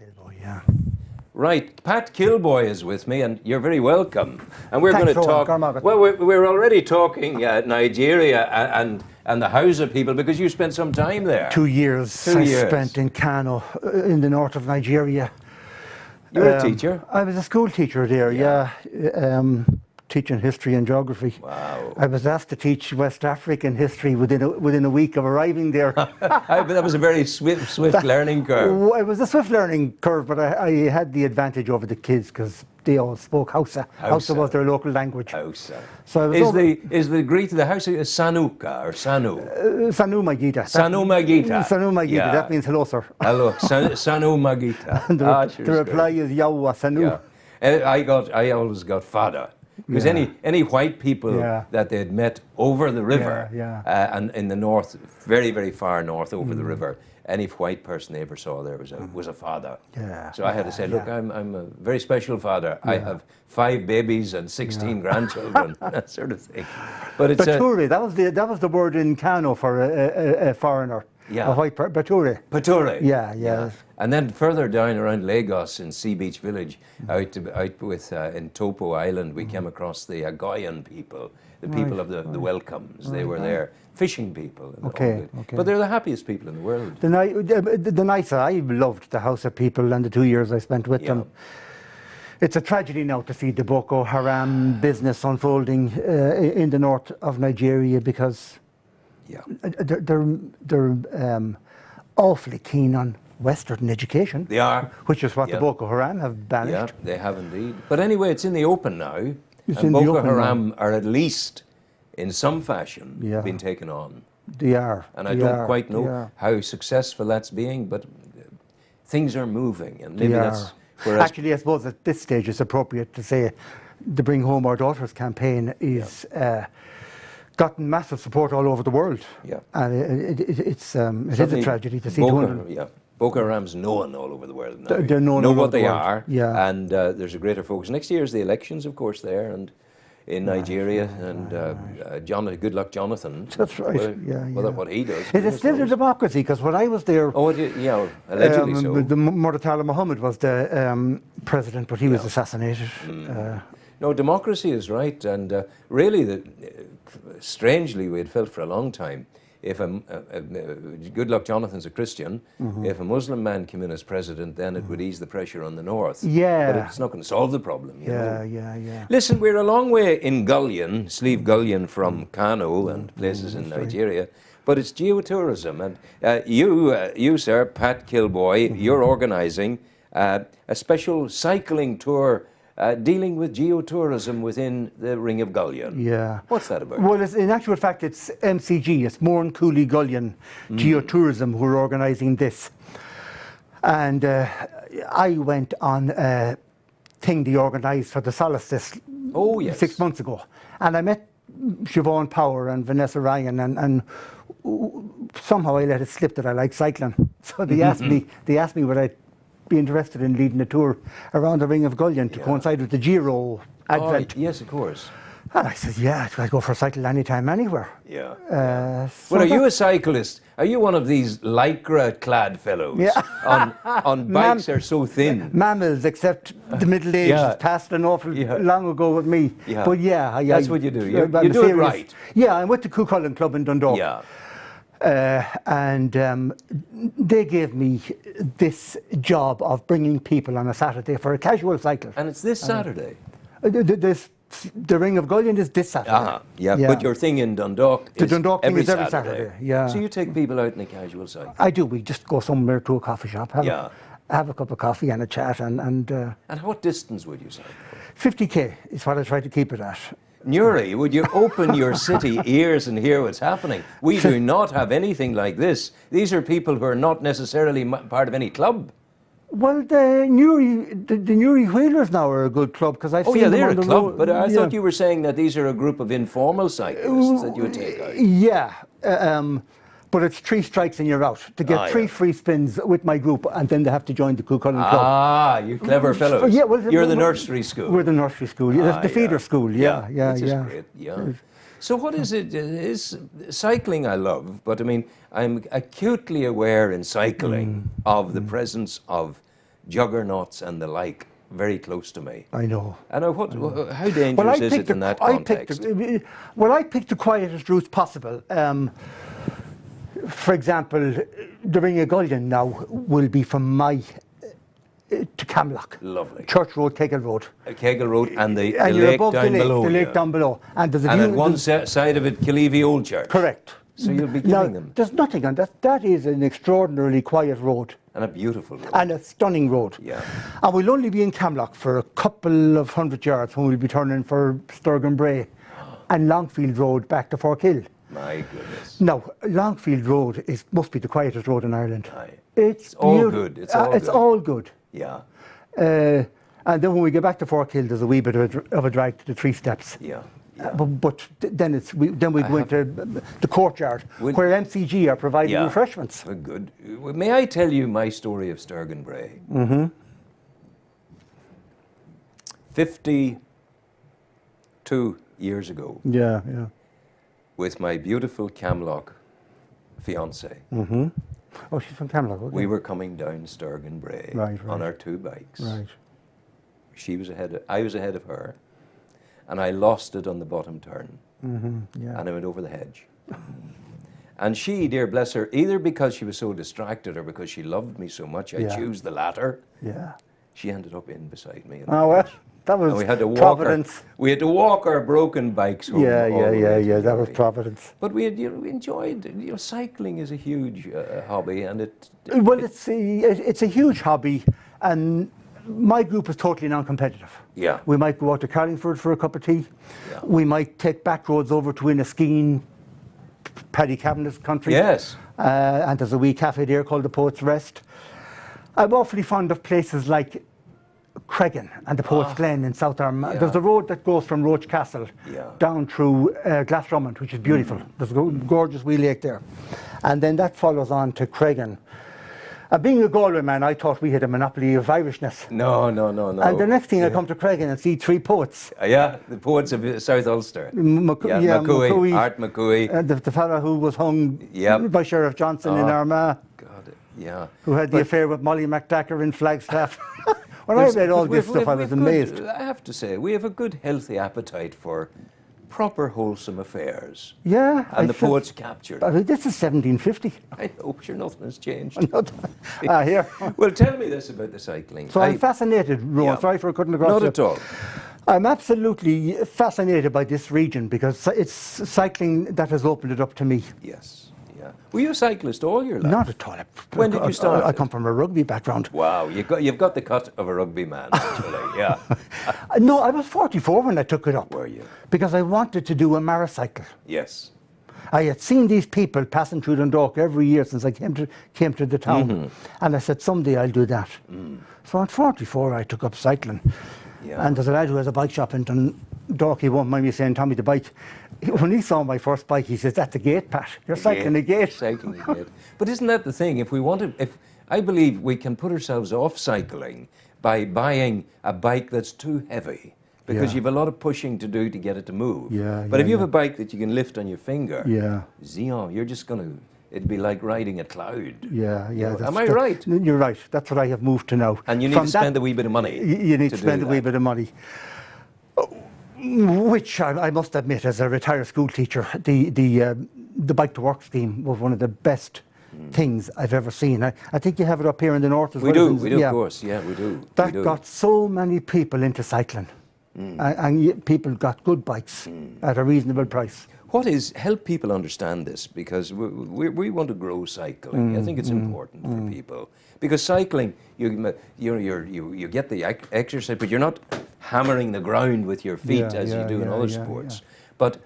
Kilboy, yeah. Right, Pat Kilboy is with me, and you're very welcome. And we're going to Thanks, talk. Rowan. Well, we're already talking Nigeria and the Hausa people because you spent some time there. 2 years. 2 years. I spent in Kano, in the north of Nigeria. You were a teacher. I was a school teacher there. Yeah. Teaching history and geography. Wow. I was asked to teach West African history within a week of arriving there. That was a very swift learning curve. It was a swift learning curve, but I had the advantage over the kids because they all spoke Hausa. Hausa was their local language. Hausa. So is the Greek to the Hausa Sanuka or Sanu? Sanu Magita. Sanu Magita. Sanu Magita. Yeah. That means hello, sir. Hello, Sanu Magita. And the reply is Yawa Sanu. Yeah. I always got Fada. Because any white people that they'd met over the river, and in the north, very, very far north over the river, any white person they ever saw there was a father. Yeah. So I had to say, look, I'm a very special father. I have 5 babies and 16 grandchildren, that sort of thing. But it's Bature, that was the word in Kano for a foreigner. Yeah. A white Bature. Bature. Yeah. And then further down around Lagos in Sea Beach Village, out with in Topo Island, we came across the Agoyan people, the people of the welcomes. They were there, fishing people. Okay. But they're the happiest people in the world. The nice, I loved the Hausa people and the 2 years I spent with them. It's a tragedy now to see the Boko Haram business unfolding in the north of Nigeria because they're awfully keen on Western education. They are. Which is what the Boko Haram have banished. Yeah, they have indeed. But anyway, it's in the open now. And Boko Haram are at least, in some fashion, being taken on. They are. And I don't quite know how successful that's being, but things are moving. And maybe that's... Actually, I suppose at this stage it's appropriate to say the Bring Home Our Daughters campaign is... gotten massive support all over the world. Yeah. And it is a tragedy to see 200. Boko Haram's known all over the world now. They're known know all what over they the world. are. Yeah. And there's a greater focus. Next year is the elections, of course, there and in Nigeria. Good luck, Jonathan. That's right. Well, what he does. Is it still a democracy? Because when I was there... allegedly so. The Murtala Muhammad was the president, but he was assassinated. No, democracy is right. And really, strangely, we had felt for a long time, if Good Luck Jonathan's a Christian, if a Muslim man came in as president, then it would ease the pressure on the north. Yeah. But it's not going to solve the problem. You know? Listen, we're a long way in Gullion, Slieve Gullion from Kano and places in Nigeria, but it's geotourism. And you, sir, Pat Kilboy, you're organising a special cycling tour dealing with geotourism within the Ring of Gullion. Yeah. What's that about? Well, in actual fact, it's MCG, it's Mourne Cooley Gullion Geotourism who are organising this. And I went on a thing they organised for the solstice 6 months ago. And I met Siobhan Power and Vanessa Ryan and somehow I let it slip that I like cycling. So they asked me would I be interested in leading a tour around the Ring of Gullion to coincide with the Giro advent. Yes, of course. And I said, I'd go for a cycle anytime, anywhere. Well, are you a cyclist? Are you one of these lycra-clad fellows on bikes are so thin? Mammals, except the middle age passed an awful long ago with me. But that's what you do. You do it right. Yeah, I'm with the Cuchulainn Club in Dundalk. And they gave me this job of bringing people on a Saturday for a casual cycle. And it's this Saturday? The Ring of Gullion is this Saturday. But your thing in Dundalk is every Saturday. So you take people out in a casual cycle? I do. We just go somewhere to a coffee shop, have a cup of coffee and a chat. And what distance would you cycle? 50k is what I try to keep it at. Newry, would you open your city ears and hear what's happening? We do not have anything like this. These are people who are not necessarily part of any club. Well, the Newry Wheelers now are a good club because I've seen them they're on the a club. road. But I thought you were saying that these are a group of informal cyclists that you would take out. But it's 3 strikes and you're out. To get 3 free spins with my group, and then they have to join the Cuchulainn Club. You clever fellows. You're the nursery school. We're the nursery school. The feeder school. That's great. So what is it? Is cycling I love, but I mean, I'm acutely aware in cycling of the presence of juggernauts and the like very close to me. I know. And how dangerous is it in that context? I picked the quietest routes possible. For example, the Ringagullion now will be from to Camlock. Lovely. Church Road, Kegel Road. Kegel Road and the And you're lake above down below. The lake down below. And there's a and view, at one side of it, Kilboy Old Church. correct. So you'll be Now, giving them. there's nothing on that. That is an extraordinarily quiet road. And a beautiful road. And a stunning road. Yeah. And we'll only be in Camlock for a couple of 100 yards when we'll be turning for Sturgeon Bray and Longfield Road back to Forkhill. My goodness. Now, Longfield Road must be the quietest road in Ireland. Aye. It's all good. It's all good. Yeah. And then when we get back to Forkhill, there's a wee bit of a drag to the 3 steps. Yeah. Then we go into the courtyard where MCG are providing refreshments. Good. May I tell you my story of Sturgeon Bray? 52 years ago, Yeah. with my beautiful Camlock fiancée, Oh, she's from Camlock. Okay. we were coming down Sturgeon Bray Right. on our 2 bikes. Right. I was ahead of her, and I lost it on the bottom turn, Yeah. and I went over the hedge. And she, dear bless her, either because she was so distracted or because she loved me so much, I choose the latter. Yeah. She ended up in beside me. Oh well, that was And we had to providence. we had to walk our broken bikes home. Yeah. all the way to That was Newry. providence. But we enjoyed. Cycling is a huge hobby, and Well, it's a huge hobby, and my group is totally non-competitive. Yeah. We might go out to Carlingford for a cup of tea. Yeah. We might take back roads over to Inniskeen, Paddy Cavanagh's country. Yes. And there's a wee cafe there called the Poet's Rest. I'm awfully fond of places like Cregan and the Poet's Glen in South Armagh. Yeah. There's a road that goes from Roach Castle down through Glasdrumond, which is beautiful. There's a gorgeous wee lake there. And then that follows on to Cregan. Being a Galway man, I thought we had a monopoly of Irishness. No. And the next thing I come to Cregan and see 3 poets. Yeah, the poets of South Ulster. McCooey, Art McCooey. the fellow who was hung Yep. by Sheriff Johnson in Armagh, God, yeah. who had the affair with Molly McDacker in Flagstaff. When I read all this stuff, I was amazed. I have to say, we have a good, healthy appetite for proper, wholesome affairs. Yeah. And the poets captured. I mean, this is 1750. I hope sure nothing has changed. Here. Well, tell me this about the cycling. So I'm fascinated, Rowan. Yeah. Sorry for cutting across. Not you. at all. I'm absolutely fascinated by this region because it's cycling that has opened it up to me. Yes. Yeah. Were you a cyclist all your life? Not at all. When did you start? I come from a rugby background. Wow, you've got the cut of a rugby man, actually. Yeah. No, I was 44 when I took it up. Were you? Because I wanted to do a maracycle. Yes. I had seen these people passing through Dundalk every year since I came to the town. And I said, someday I'll do that. So at 44, I took up cycling. Yeah. And there's a lad who has a bike shop in Dundalk, he won't mind me saying, Tommy, the bike. When he saw my first bike, he says, that's a gate, Pat. You're cycling a gate. Cycling a gate. But isn't that the thing? If I believe we can put ourselves off cycling by buying a bike that's too heavy. Because you've a lot of pushing to do to get it to move. But if you have a bike that you can lift on your finger, Zion, you're just going to, it'd be like riding a cloud. Yeah. Am I right? You're right. That's what I have moved to now. And you need to spend a wee bit of money. You need to spend a wee bit of money. Which I must admit, as a retired school teacher, the bike to work scheme was one of the best things I've ever seen. I think you have it up here in the north as well. We do, of course. Yeah, we do. That got so many people into cycling. And people got good bikes at a reasonable price. Help people understand this, because we want to grow cycling. I think it's important for people, because cycling, you get the exercise, but you're not hammering the ground with your feet as you do in other sports. But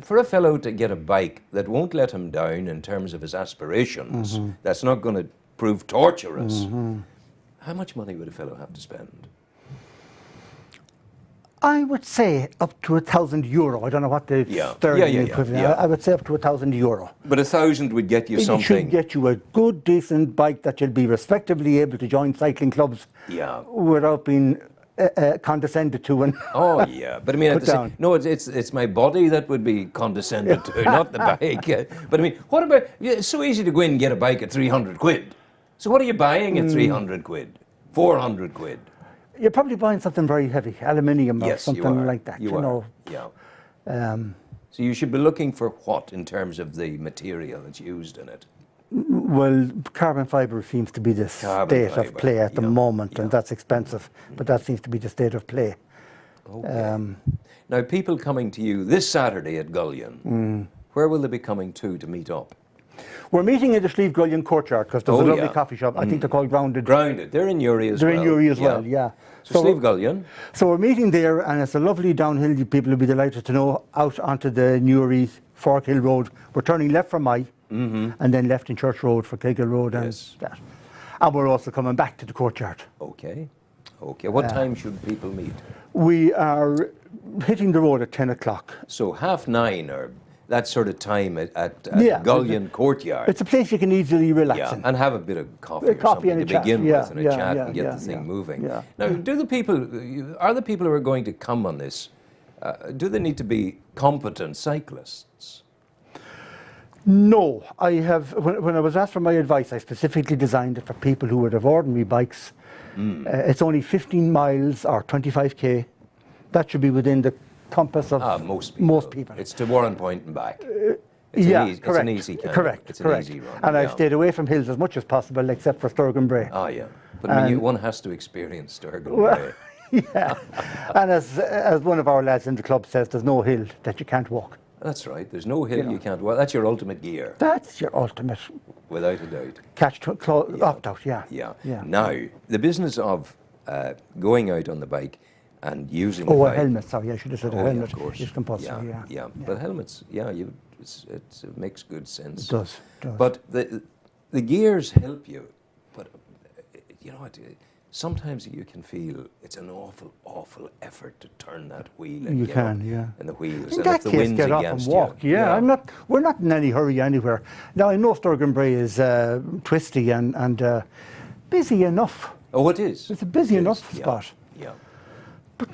for a fellow to get a bike that won't let him down in terms of his aspirations, that's not going to prove torturous, how much money would a fellow have to spend? I would say up to €1,000. I don't know what the sterling equivalent. I would say up to €1,000. But 1,000 would get you something. It should get you a good, decent bike that you'll be respectably able to join cycling clubs without being condescended to. And but I mean, it's my body that would be condescended to, not the bike. But I mean, what about? It's so easy to go in and get a bike at 300 quid. So what are you buying at 300 quid, 400 quid? You're probably buying something very heavy, aluminium or Yes, you something are. like that. You are. know. Yeah. So you should be looking for what in terms of the material that's used in it? Well, carbon fibre seems to be the Carbon state of fibre, play at the yeah, moment, yeah. and that's expensive. But that seems to be the state of play. Okay. Now, people coming to you this Saturday at Gullion, where will they be coming to meet up? We're meeting in the Slieve Gullion courtyard because there's a lovely coffee shop. I think they're called Grounded. Grounded. They're in Newry as well. They're in Newry as well, yeah. So Slieve Gullion. So we're meeting there, and it's a lovely downhill. You people will be delighted to know, out onto the Newry Fork Hill Road. We're turning left from and then left in Church Road for Keiggle Road and that. And we're also coming back to the courtyard. Okay. Okay. What time should people meet? We are hitting the road at 10 o'clock. So 9:30 or that sort of time at Gullion Courtyard. It's a place you can easily relax in. And have a bit of coffee or coffee something and to a begin chat. with and a chat and get the thing moving. Yeah. Now, are the people who are going to come on this, do they need to be competent cyclists? No, I have. When I was asked for my advice, I specifically designed it for people who would have ordinary bikes. It's only 15 miles or 25k. That should be within the compass of most people. It's to Warren Point and back. Correct. It's an easy kind correct. It's an easy run. And I've stayed away from hills as much as possible, except for Sturgeon Bray. Oh yeah, but I mean, one has to experience Sturgeon Bray. Yeah, and as one of our lads in the club says, there's no hill that you can't walk. That's right. There's no hill you can't walk. That's your ultimate gear. That's your ultimate. Without a doubt. Opt-out, yeah. Now, the business of going out on the bike and using the a bike. helmet, sorry, I should have said a helmet. Of course. It's compulsory, yeah. But helmets, it makes good sense. It does. But the gears help you. But you know what? Sometimes you can feel it's an awful effort to turn that wheel. And, you can, yeah. And the wheels. In and that if the case, wind's get off against and walk. you. Yeah, we're not in any hurry anywhere. Now, I know Sturgeon Bray is twisty and busy enough. Oh, it is. It's a busy enough spot. Yeah. But,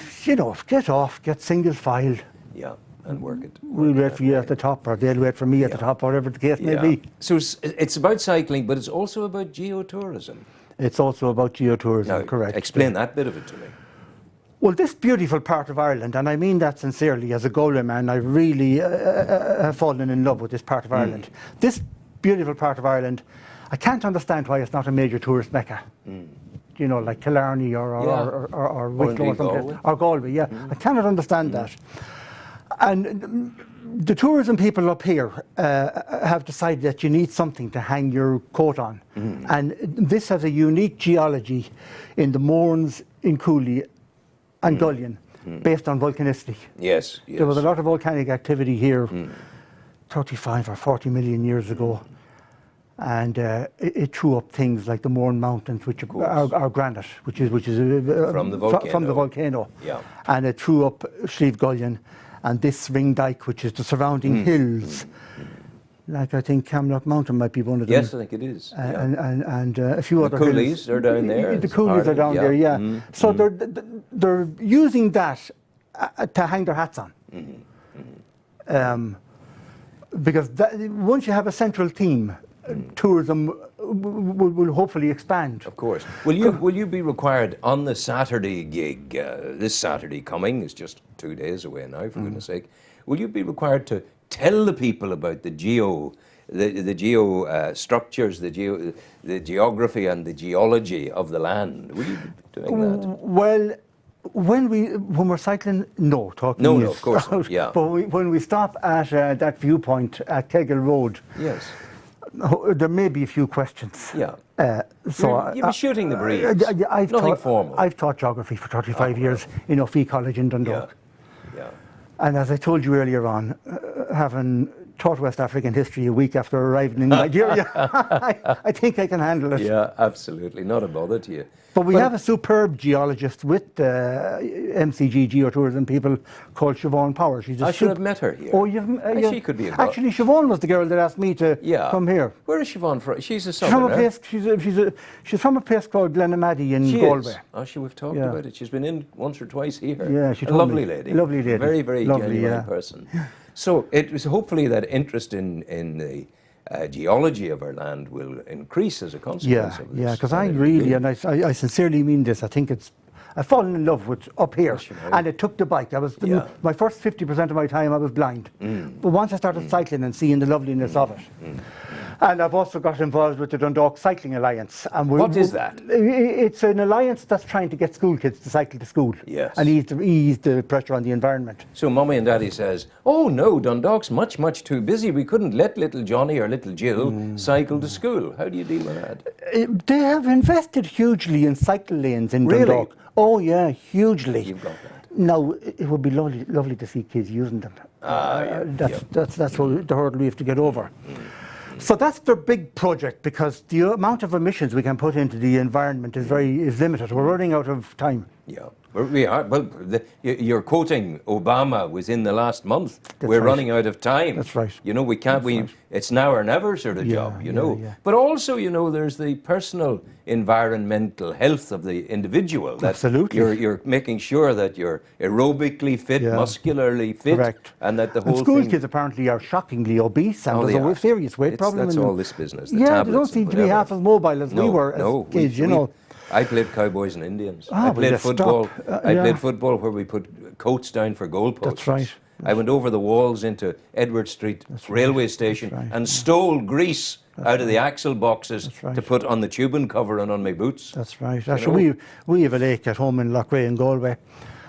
get off, get single file. Yeah, and work it. We'll wait for you at the top, or they'll wait for me at the top, whatever the case may be. So it's about cycling, but it's also about geotourism. It's also about geotourism, Now, correct. Explain that bit of it to me. Well, this beautiful part of Ireland, and I mean that sincerely, as a Galway man, I really have fallen in love with this part of Ireland. This beautiful part of Ireland, I can't understand why it's not a major tourist mecca. You know, like Killarney or Wicklow or something. Or Galway, I cannot understand that. And the tourism people up here have decided that you need something to hang your coat on. And this has a unique geology in the Mournes, in Cooley and Gullion, based on volcanicity. Yes. There was a lot of volcanic activity here 35 or 40 million years ago. And it threw up things like the Mourne Mountains, which are granite, which is from the volcano. Yeah. And it threw up Slieve Gullion, and this ring dyke, which is the surrounding hills. Like I think Camlock Mountain might be one of them. Yes, I think it is. And a few other hills. The hills. Coolies are down there. The Coolies are down there, yeah. So they're using that to hang their hats on. Because once you have a central theme, tourism will hopefully expand. Of course. Will you be required on the Saturday gig, this Saturday coming, it's just 2 days away now, for goodness sake, will you be required to tell the people about the geo structures, the geography and the geology of the land? Will you be doing that? Well, when we're cycling, no, talking No, of course not, yeah. But when we stop at that viewpoint at Keiggle Road, yes, there may be a few questions. Yeah. So you'll be shooting the breeze. Nothing formal. I've taught geography for 35 years in O'Fee College in Dundalk. Yeah. And as I told you earlier on, having taught West African history a week after arriving in Nigeria, I think I can handle it. Yeah, absolutely. Not a bother to you. But we have a superb geologist with MCG geotourism people called Siobhan Power. I should have met her here. Oh, she could be a actually, Siobhan was the girl that asked me to come here. Where is Siobhan from? She's a southerner. She's from a place called Glenamaddy in Galway. We've talked about it. She's been in once or twice here. Yeah, she a told lovely me. lady. Lovely lady. Very, very lovely, genuine person. So it was hopefully that interest in the geology of our land will increase as a consequence of this. Yeah, because I really, and I sincerely mean this, I think I've fallen in love with up here, and it took the bike. My first 50% of my time I was blind, but once I started cycling and seeing the loveliness of it, and I've also got involved with the Dundalk Cycling Alliance. And what is that? It's an alliance that's trying to get school kids to cycle to school, and ease the pressure on the environment. So Mummy and Daddy says, oh no, Dundalk's much too busy. We couldn't let little Johnny or little Jill cycle to school. How do you deal with that? They have invested hugely in cycle lanes in Dundalk. Oh yeah, hugely. You've got that. Now, it would be lovely to see kids using them. That's the hurdle we have to get over. So that's their big project, because the amount of emissions we can put into the environment is limited. We're running out of time. Yeah, we are. Well, you're quoting Obama within the last month. We're running out of time. That's right. You know, we can't. It's now or never sort of job. You know. But also, you know, there's the personal environmental health of the individual. That Absolutely. You're making sure that you're aerobically fit, muscularly fit, correct, and that the whole school kids apparently are shockingly obese, and there's a serious weight problem. That's all this business. They don't seem to be half as mobile as we were as kids. You know. I played Cowboys and Indians. I played football. I played football where we put coats down for goalposts. That's right. I went over the walls into Edward Street railway station and stole grease out of the axle boxes to put on the tubing cover and on my boots. That's right. Actually, we have a lake at home in Loughrea in Galway.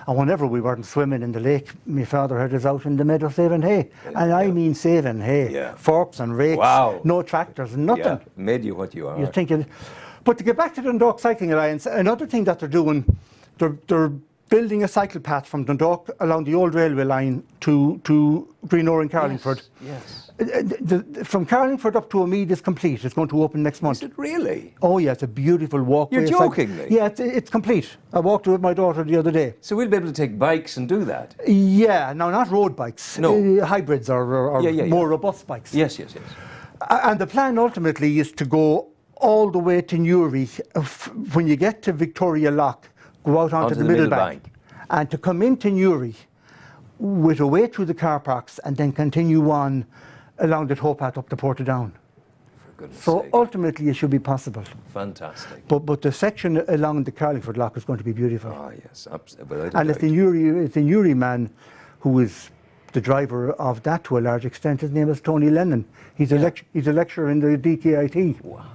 And whenever we weren't swimming in the lake, my father had us out in the meadow saving hay. And I mean saving hay. Forks and rakes, no tractors, nothing. Yeah, made you what you are. You're thinking... But to get back to the Dundalk Cycling Alliance, another thing that they're doing, they're building a cycle path from Dundalk along the old railway line to Greenore in Carlingford. Yes. From Carlingford up to Omead is complete. It's going to open next month. Is it really? Oh yeah, it's a beautiful walkway. You're joking me? Yeah, it's complete. I walked with my daughter the other day. So we'll be able to take bikes and do that? Yeah, no, not road bikes. No. Hybrids or more robust bikes. Yes. And the plan ultimately is to go all the way to Newry. When you get to Victoria Lock, go out onto the middle bank, and to come into Newry with a way through the car parks and then continue on along the towpath up to Portadown. For goodness so sake. Ultimately it should be possible. Fantastic. But the section along the Carlingford Lock is going to be beautiful. Oh yes, absolutely. And it's the Newry man who is the driver of that to a large extent. His name is Tony Lennon. He's a lecturer in the DKIT. Wow.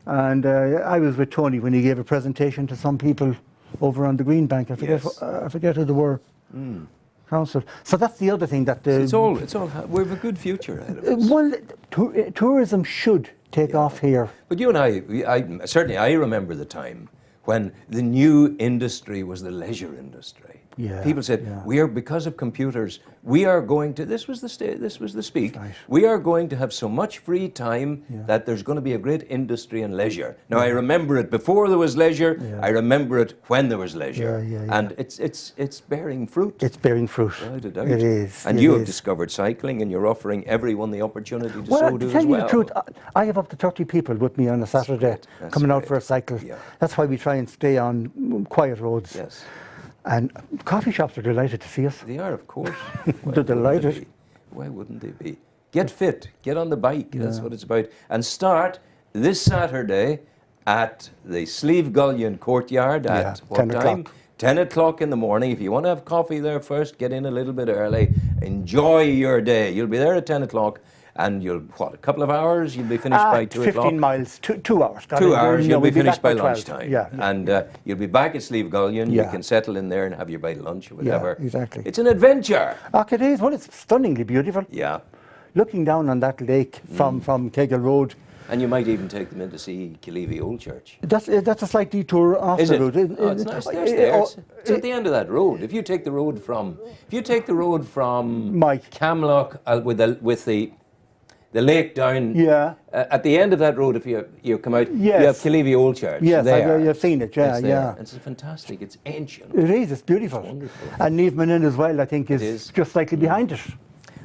And I was with Tony when he gave a presentation to some people over on the Green Bank. I forget who they were. Council. So that's the other thing that it's all. We have a good future ahead of us. Well, tourism should take off here. But you and I certainly I remember the time when the new industry was the leisure industry. Yeah, people said we are, because of computers, we are going to. This was the speak. Right. We are going to have so much free time that there's going to be a great industry in leisure. Now I remember it before there was leisure. I remember it when there was leisure. And it's bearing fruit. It's bearing fruit. Without a doubt. It is. And you have discovered cycling, and you're offering everyone the opportunity to so do as well. To tell you the truth, I have up to 30 people with me on a Saturday coming out for a cycle. Yeah. That's why we try and stay on quiet roads. Yes. And coffee shops are delighted to see us. They are, of course. They're delighted. Why wouldn't they be? Get fit, get on the bike, that's what it's about. And start this Saturday at the Slieve Gullion Courtyard at what 10 time? o'clock. 10 o'clock in the morning. If you want to have coffee there first, get in a little bit early. Enjoy your day. You'll be there at 10 o'clock. And you'll, a couple of hours? You'll be finished by 2 o'clock? 15 miles, 2 hours. 2 hours, you'll be finished by 12. lunchtime. And you'll be back at Slieve Gullion. You can settle in there and have your bite of lunch or whatever. Yeah, exactly. It's an adventure. It is. Well, it's stunningly beautiful. Yeah. Looking down on that lake from Kegel Road. And you might even take them in to see Kilboy Old Church. That's a slight detour off the road. It's nice. It's at the end of that road. If you take the road from Camlock with the lake down. At the end of that road, if you come out, you have Kilboy Old Church. Yes, there. I've seen it. Yeah. It's fantastic. It's ancient. It is. It's beautiful. It's wonderful. And Neve Manin as well, I think, is just slightly behind it.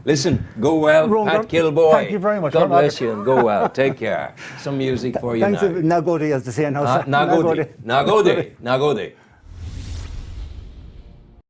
Listen, go well, Pat Kilboy. Thank you very much. God bless you and go well. Take care. Some music for you now. Nagode, as they say in Hausa. Nagode.